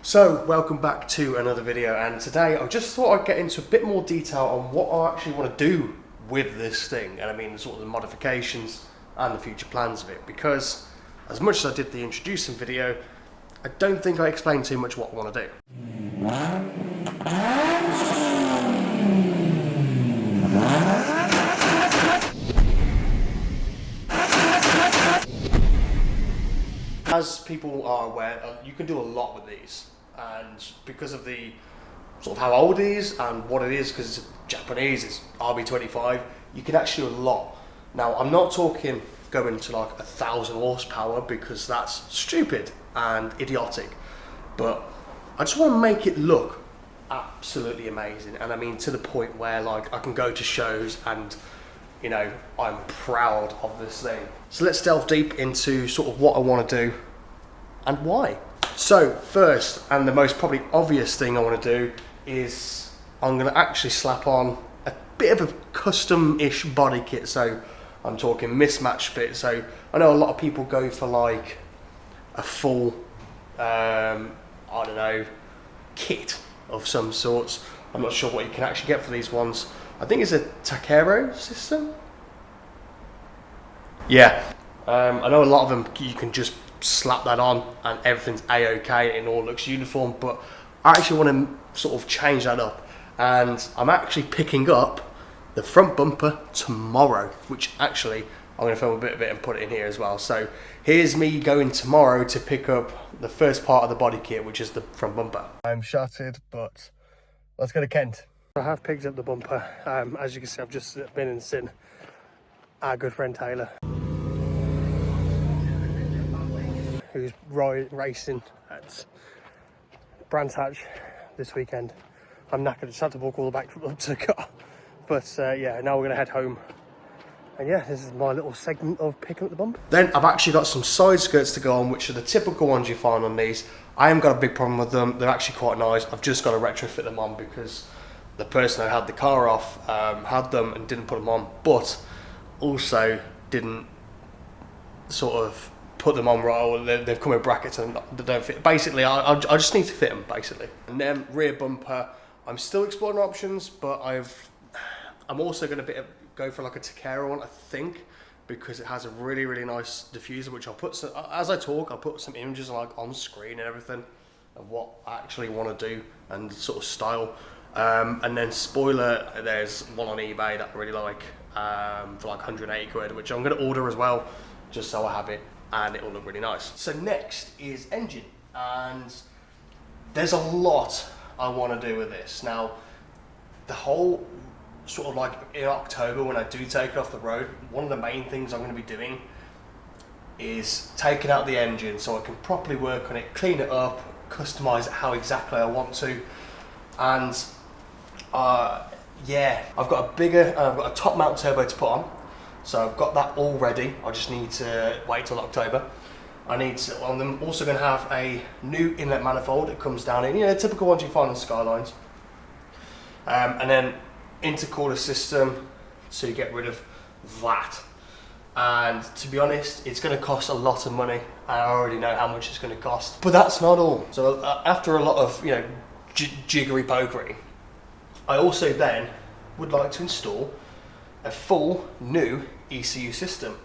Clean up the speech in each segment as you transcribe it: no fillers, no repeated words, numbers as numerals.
So, welcome back to another video, and today I just thought I'd get into a bit more detail on what I actually want to do with this thing, and I mean sort of the modifications and the future plans of it, because as much as I did the introducing video, I don't think I explained too much what I want to do. As people are aware, you can do a lot with these, and because of the sort of how old it is and what it is, because it's Japanese, it's RB25, you can actually do a lot. Now, I'm not talking going to like 1,000 horsepower because that's stupid and idiotic, but I just want to make it look absolutely amazing, and I mean to the point where like I can go to shows and you know, I'm proud of this thing. So let's delve deep into sort of what I want to do and why. So first, and the most probably obvious thing I want to do is I'm going to actually slap on a bit of a custom-ish body kit. So I'm talking mismatched bit. So I know a lot of people go for like a full, I don't know, kit of some sorts. I'm not sure what you can actually get for these ones. I think it's a Toroworks system. Yeah, I know a lot of them you can just slap that on and everything's a-okay and it all looks uniform, but I actually want to sort of change that up, and I'm actually picking up the front bumper tomorrow, which actually I'm going to film a bit of it and put it in here as well. So here's me going tomorrow to pick up the first part of the body kit, which is the front bumper. I'm shattered, but let's go to Kent. I have picked up the bumper. As you can see, I've just been and seen our good friend Taylor, who's racing at Brands Hatch this weekend. I'm knackered, just had to walk all the back up to the car. But yeah, now we're gonna head home. And yeah, this is my little segment of picking up the bumper. Then I've actually got some side skirts to go on, which are the typical ones you find on these. I haven't got a big problem with them. They're actually quite nice. I've just got to retrofit them on because the person who had the car off had them and didn't put them on, but also didn't sort of put them on right, or they've come with brackets and they don't fit. Basically, I just need to fit them, basically. And then rear bumper, I'm still exploring options, but I'm also going to go for like a Toroworks one, I think, because it has a really, really nice diffuser, which I'll put some, as I talk, I'll put some images like on screen and everything of what I actually want to do and sort of style. And then spoiler, there's one on eBay that I really like for like 180 quid, which I'm going to order as well, just so I have it and it will look really nice. So next is engine, and there's a lot I want to do with this. Now, the whole sort of like in October when I do take it off the road, one of the main things I'm going to be doing is taking out the engine so I can properly work on it, clean it up, customize it how exactly I want to. And yeah, I've got a top mount turbo to put on, so I've got that all ready. I just need to wait till October. I'm also going to have a new inlet manifold that comes down in, you know, typical ones you find on Skylines, and then intercooler system to get rid of that. And to be honest, it's going to cost a lot of money, and I already know how much it's going to cost. But that's not all. So after a lot of, you know, jiggery pokery, I also then would like to install a full new ECU system.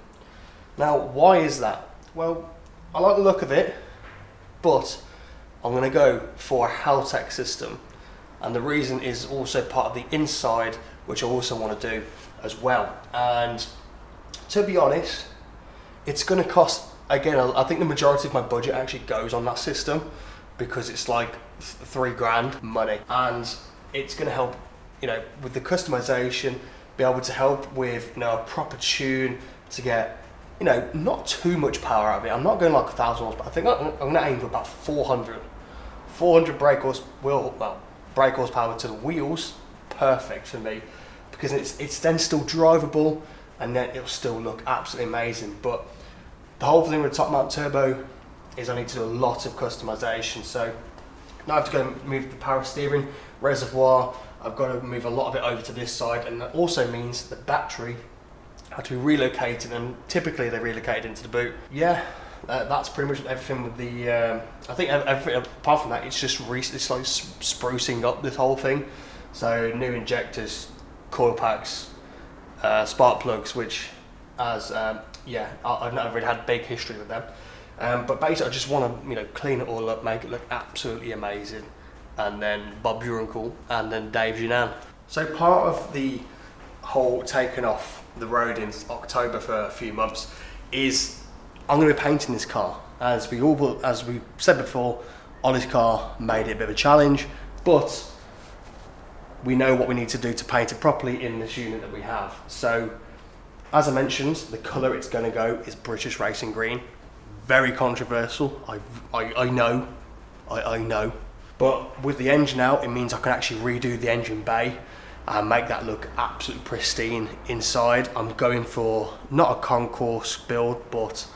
Now, why is that? Well, I like the look of it, but I'm going to go for a Haltech system, and the reason is also part of the inside, which I also want to do as well. And to be honest, it's going to cost, again, I think the majority of my budget actually goes on that system, because it's like £3,000 money, and it's going to help, you know, with the customization, be able to help with, you know, a proper tune to get, you know, not too much power out of it. I'm not going like 1,000 horsepower, but I think I'm going to aim for about 400 brake horsepower to the wheels. Perfect for me, because it's then still drivable, and then it'll still look absolutely amazing. But the whole thing with top mount turbo is I need to do a lot of customization. So now I have to go move the power steering reservoir. I've got to move a lot of it over to this side, and that also means the battery had to be relocated, and typically they're relocated into the boot. Yeah, that's pretty much everything with the. I think everything apart from that, it's just it's like sprucing up this whole thing. So new injectors, coil packs, spark plugs, which, as I've not really had big history with them. But basically, I just want to clean it all up, make it look absolutely amazing, and then Bob's your uncle, and then Dave's your nan. So part of the whole taking off the road in October for a few months is I'm going to be painting this car. As we said before, Ollie's car made it a bit of a challenge, but we know what we need to do to paint it properly in this unit that we have. So, as I mentioned, the colour it's going to go is British Racing Green. Very controversial, I know. But with the engine out, it means I can actually redo the engine bay and make that look absolutely pristine inside. I'm going for not a concourse build, but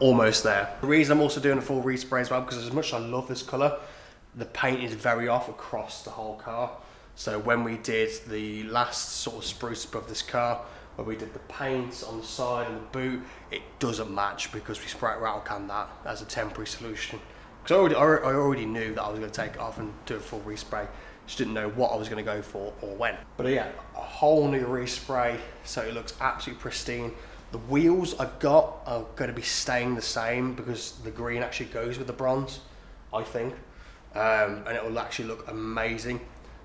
almost there. The reason I'm also doing a full respray as well, because as much as I love this colour, the paint is very off across the whole car. So when we did the last sort of spruce above this car, where we did the paint on the side and the boot, it doesn't match because we spray rattle can that as a temporary solution. Because I already knew that I was going to take it off and do a full respray. Just didn't know what I was going to go for or when. But yeah, a whole new respray, so it looks absolutely pristine. The wheels I've got are going to be staying the same because the green actually goes with the bronze, I think. And it will actually look amazing.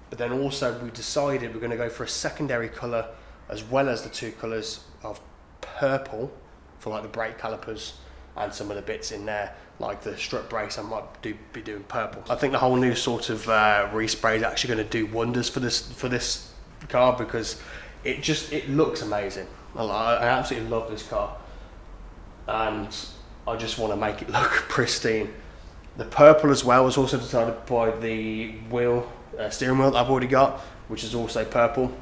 But then also we decided we're going to go for a secondary colour as well as the two colours of purple for like the brake calipers and some of the bits in there, like the strut brace I might be doing purple. I think the whole new sort of respray is actually going to do wonders for this car because it looks amazing. I absolutely love this car and I just want to make it look pristine. The purple as well was also decided by the steering wheel that I've already got, which is also purple.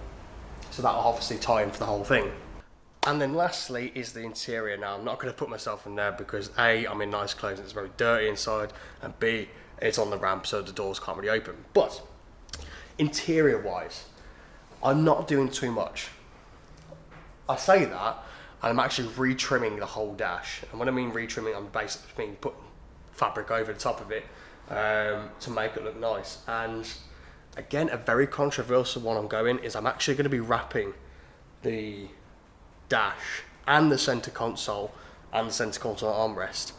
So that will obviously tie in for the whole thing. And then lastly is the interior. Now I'm not going to put myself in there because A, I'm in nice clothes and it's very dirty inside, and B, it's on the ramp so the doors can't really open. But interior wise, I'm not doing too much. I say that, and I'm actually retrimming the whole dash. And when I mean retrimming, I'm basically putting fabric over the top of it to make it look nice. And again, a very controversial one I'm going is I'm actually going to be wrapping the dash and the center console and the center console armrest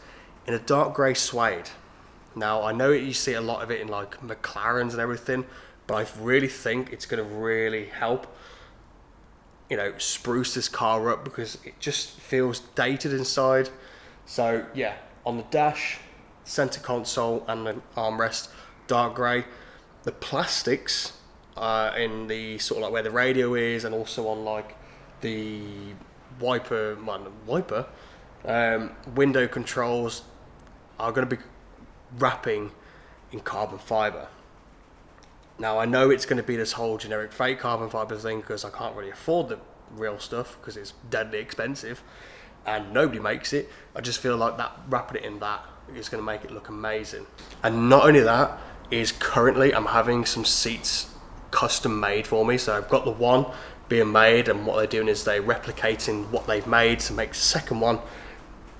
in a dark grey suede. Now I know you see a lot of it in like McLarens and everything, but I really think it's going to really help spruce this car up because it just feels dated inside. So yeah, on the dash, center console and the armrest, dark grey. The plastics in the sort of like where the radio is and also on like the window controls are going to be wrapping in carbon fibre. Now I know it's going to be this whole generic fake carbon fibre thing because I can't really afford the real stuff because it's deadly expensive and nobody makes it. I just feel like that wrapping it in that is going to make it look amazing. And not only that, is currently I'm having some seats custom made for me. So I've got the one being made, and what they're doing is they're replicating what they've made to make the second one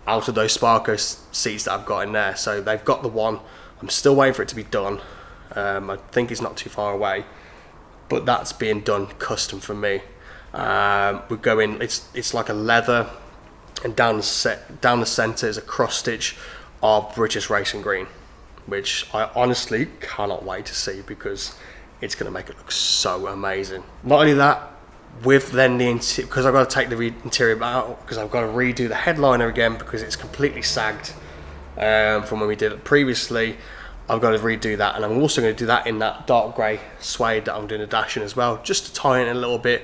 out of those Sparko seats that I've got in there. So they've got the one, I'm still waiting for it to be done. I think it's not too far away, but that's being done custom for me. We're going, it's like a leather, and down the centre is a cross stitch of British Racing Green, which I honestly cannot wait to see because it's going to make it look so amazing. Not only that, with then the interior, because I've got to take the interior out because I've got to redo the headliner again because it's completely sagged from when we did it previously. I've got to redo that, and I'm also going to do that in that dark grey suede that I'm doing a dash in as well, just to tie in a little bit.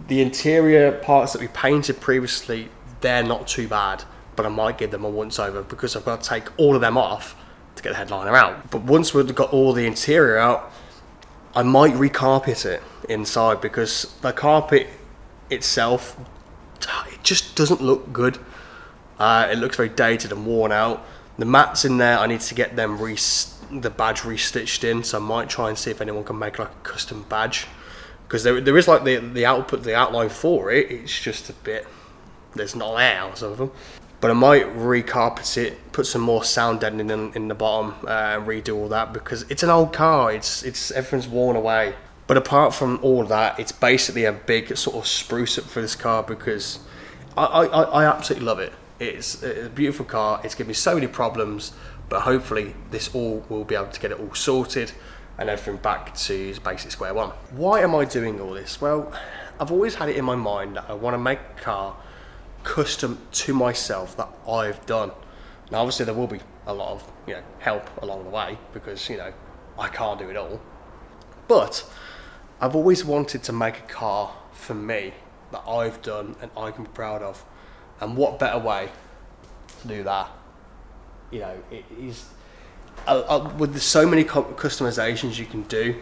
The interior parts that we painted previously, they're not too bad, but I might give them a once over because I've got to take all of them off to get the headliner out. But once we've got all the interior out, I might recarpet it inside because the carpet itself, it just doesn't look good. It looks very dated and worn out. The mats in there, I need to get them the badge restitched in, so I might try and see if anyone can make like a custom badge, because there is like the outline for it. It's just a bit, there's not there, some of them. but I might recarpet it, put some more sound deadening in the bottom, and redo all that, because it's an old car. It's everything's worn away. But apart from all of that, it's basically a big sort of spruce up for this car, because I absolutely love it. It's a beautiful car. It's given me so many problems, but hopefully this all will be able to get it all sorted and everything back to basic square one. Why am I doing all this? Well, I've always had it in my mind that I want to make a car custom to myself that I've done. Now obviously there will be a lot of help along the way, because I can't do it all, but I've always wanted to make a car for me that I've done and I can be proud of. And what better way to do that? It is with so many customizations you can do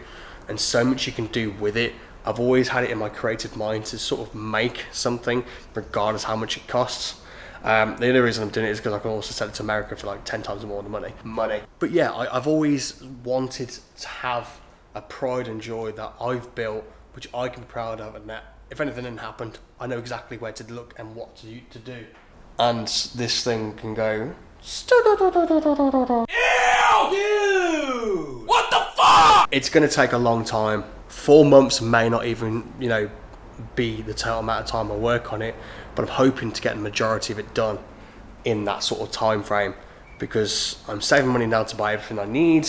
and so much you can do with it. I've always had it in my creative mind to sort of make something regardless how much it costs. The only reason I'm doing it is because I can also sell it to America for like 10 times more than money. But yeah, I've always wanted to have a pride and joy that I've built, which I can be proud of, and that if anything hadn't happened, I know exactly where to look and what to do. And this thing can go. Ew, dude! What the fuck? It's going to take a long time. 4 months may not even, be the total amount of time I work on it, but I'm hoping to get the majority of it done in that sort of time frame, because I'm saving money now to buy everything I need.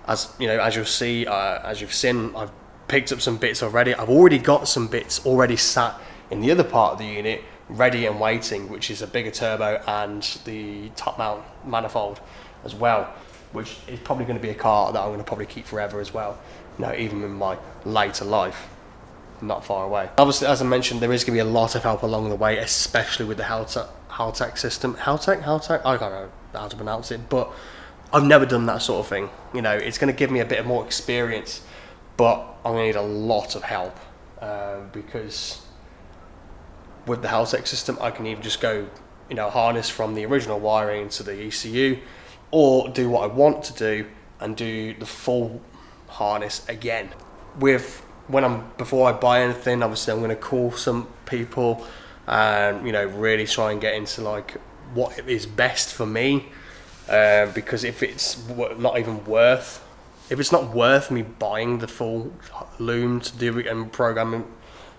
As you'll see, as you've seen, I've picked up some bits already. I've already got some bits already sat in the other part of the unit, ready and waiting, which is a bigger turbo and the top mount manifold as well, which is probably going to be a car that I'm going to probably keep forever as well, even in my later life, not far away. Obviously, as I mentioned, there is going to be a lot of help along the way, especially with the Haltech system. Haltech? I can't know how to pronounce it, but I've never done that sort of thing. It's going to give me a bit more experience, but I'm going to need a lot of help, because with the Haltech system, I can either just go, harness from the original wiring to the ECU, or do what I want to do and do the full harness again. Before I buy anything, obviously I'm going to call some people and really try and get into like what is best for me, because if it's not worth me buying the full loom to do it and programming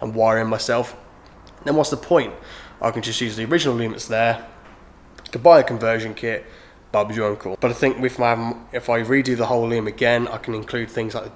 and wiring myself, then what's the point? I can just use the original loom that's there, could buy a conversion kit, Bob's your uncle. But I think if I redo the whole loom again, I can include things like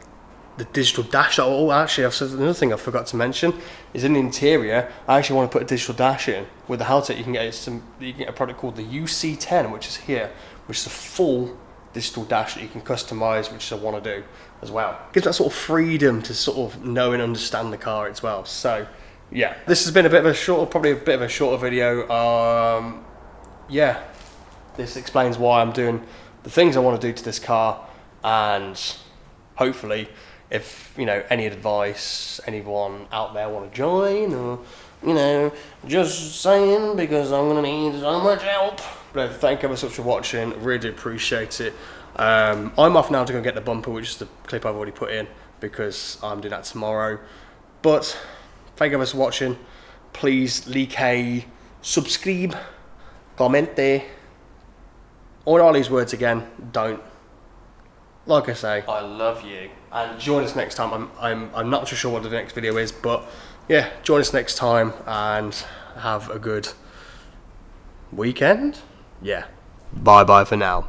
the digital dash. Oh, actually, another thing I forgot to mention is in the interior, I actually want to put a digital dash in. With the Haltech, you can get a product called the UC10, which is here, which is a full digital dash that you can customize, which I want to do as well. Gives that sort of freedom to sort of know and understand the car as well. So yeah, this has been probably a bit of a shorter video. Yeah, this explains why I'm doing the things I want to do to this car, and hopefully, if any advice anyone out there want to join, or just saying, because I'm gonna need so much help. But thank you ever so much for watching. Really do appreciate it. I'm off now to go get the bumper, which is the clip I've already put in, because I'm doing that tomorrow. But thank you ever so much for watching. Please like a subscribe, comment there. All these words again, don't. Like I say, I love you. And join us next time. I'm not too sure what the next video is, but yeah, join us next time and have a good weekend. Yeah. Bye bye for now.